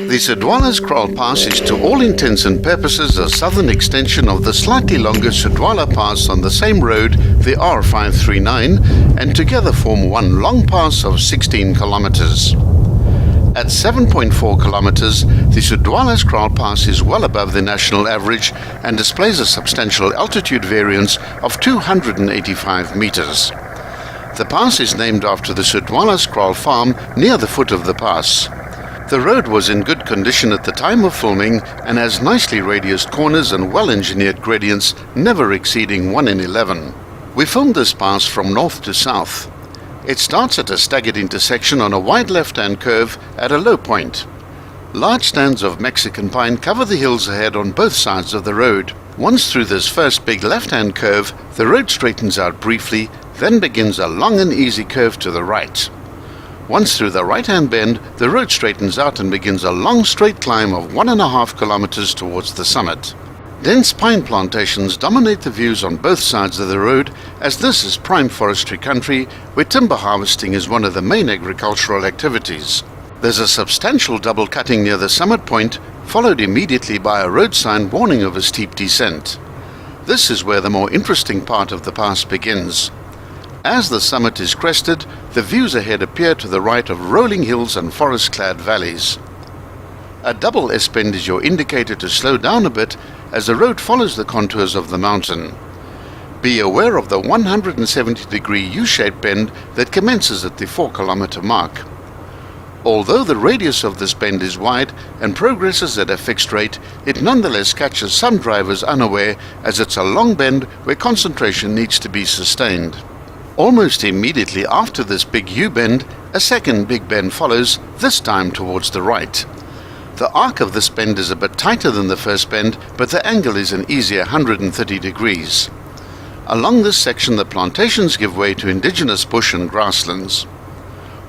The Sudwalaskraal Pass is to all intents and purposes a southern extension of the slightly longer Sudwala Pass on the same road, the R539, and together form one long pass of 16 kilometers. At 7.4 kilometers, the Sudwalaskraal Pass is well above the national average and displays a substantial altitude variance of 285 meters. The pass is named after the Sudwalaskraal farm near the foot of the pass. The road was in good condition at the time of filming and has nicely radiused corners and well-engineered gradients, never exceeding 1 in 11. We filmed this pass from north to south. It starts at a staggered intersection on a wide left-hand curve at a low point. Large stands of Mexican pine cover the hills ahead on both sides of the road. Once through this first big left-hand curve, the road straightens out briefly, then begins a long and easy curve to the right. Once through the right-hand bend, the road straightens out and begins a long straight climb of 1.5 kilometers towards the summit. Dense pine plantations dominate the views on both sides of the road, as this is prime forestry country where timber harvesting is one of the main agricultural activities. There's a substantial double cutting near the summit point, followed immediately by a road sign warning of a steep descent. This is where the more interesting part of the pass begins. As the summit is crested, the views ahead appear to the right of rolling hills and forest-clad valleys. A double S-bend is your indicator to slow down a bit as the road follows the contours of the mountain. Be aware of the 170-degree U-shaped bend that commences at the 4-kilometer mark. Although the radius of this bend is wide and progresses at a fixed rate, it nonetheless catches some drivers unaware as it's a long bend where concentration needs to be sustained. Almost immediately after this big U-bend, a second big bend follows, this time towards the right. The arc of this bend is a bit tighter than the first bend, but the angle is an easier 130 degrees. Along this section, the plantations give way to indigenous bush and grasslands.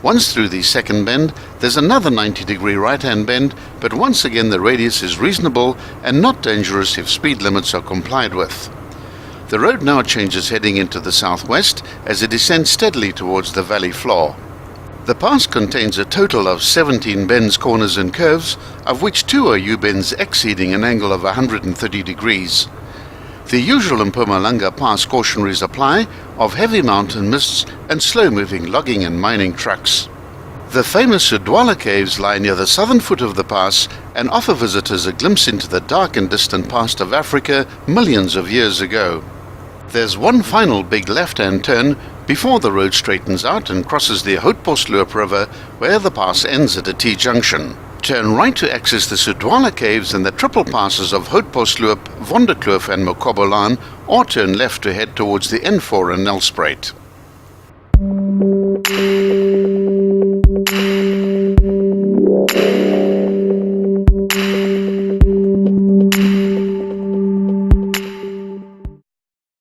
Once through the second bend, there's another 90-degree right-hand bend, but once again the radius is reasonable and not dangerous if speed limits are complied with. The road now changes heading into the southwest as it descends steadily towards the valley floor. The pass contains a total of 17 bends, corners and curves, of which 2 are U-bends exceeding an angle of 130 degrees. The usual Mpumalanga Pass cautionaries apply of heavy mountain mists and slow-moving logging and mining trucks. The famous Sudwala caves lie near the southern foot of the pass and offer visitors a glimpse into the dark and distant past of Africa millions of years ago. There's one final big left-hand turn before the road straightens out and crosses the Houtbosloop River, where the pass ends at a T-junction. Turn right to access the Sudwala caves and the triple passes of Houtbosloop, Wonderkloof and Mokobolaan, or turn left to head towards the N4 and Nelspruit.